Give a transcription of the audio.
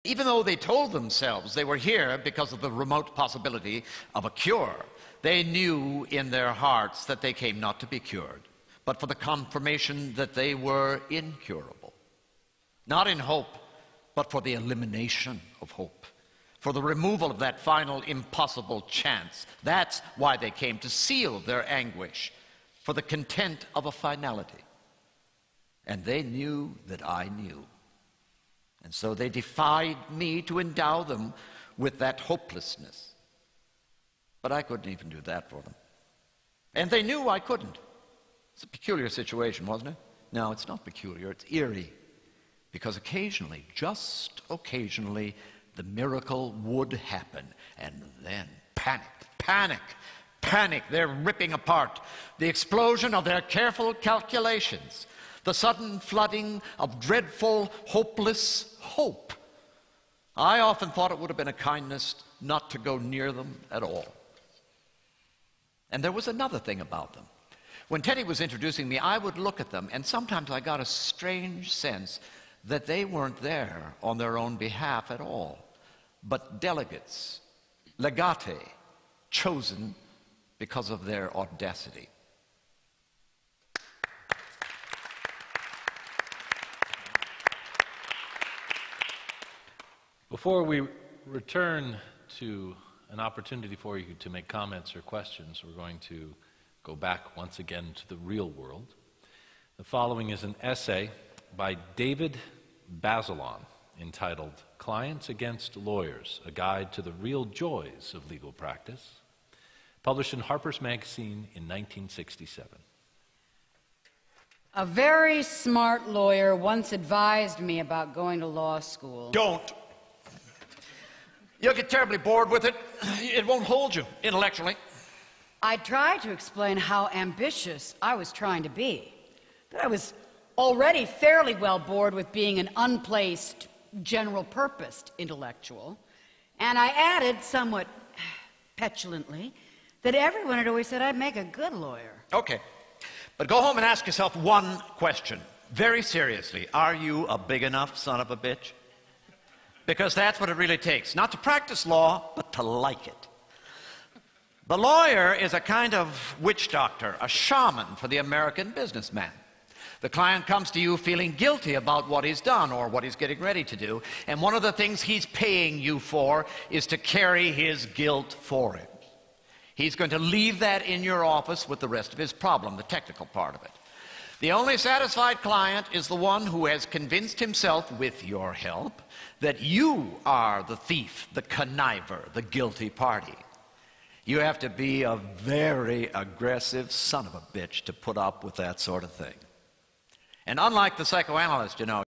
Even though they told themselves they were here because of the remote possibility of a cure, they knew in their hearts that they came not to be cured, but for the confirmation that they were incurable. Not in hope, but for the elimination of hope, for the removal of that final impossible chance. That's why they came, to seal their anguish, for the content of a finality. And they knew that I knew. And so they defied me to endow them with that hopelessness. But I couldn't even do that for them. And they knew I couldn't. It's a peculiar situation, wasn't it? No, it's not peculiar, it's eerie. Because occasionally, just occasionally, the miracle would happen. And then panic, panic, panic. They're ripping apart. The explosion of their careful calculations. The sudden flooding of dreadful, hopeless hope. I often thought it would have been a kindness not to go near them at all. And there was another thing about them. When Teddy was introducing me, I would look at them, and sometimes I got a strange sense that they weren't there on their own behalf at all, but delegates, legati, chosen because of their audacity. Before we return to an opportunity for you to make comments or questions, we're going to go back once again to the real world. The following is an essay by David Bazelon entitled Clients Against Lawyers, A Guide to the Real Joys of Legal Practice, published in Harper's Magazine in 1967. A very smart lawyer once advised me about going to law school. Don't. You'll get terribly bored with it. It won't hold you intellectually. I tried to explain how ambitious I was trying to be, but I was already fairly well bored with being an unplaced, general-purposed intellectual, and I added, somewhat petulantly, that everyone had always said I'd make a good lawyer. Okay, but go home and ask yourself one question, very seriously. Are you a big enough son of a bitch? Because that's what it really takes. Not to practice law, but to like it. The lawyer is a kind of witch doctor, a shaman for the American businessman. The client comes to you feeling guilty about what he's done or what he's getting ready to do, and one of the things he's paying you for is to carry his guilt for him. He's going to leave that in your office with the rest of his problem, the technical part of it. The only satisfied client is the one who has convinced himself, with your help, that you are the thief, the conniver, the guilty party. You have to be a very aggressive son of a bitch to put up with that sort of thing. And unlike the psychoanalyst, you know,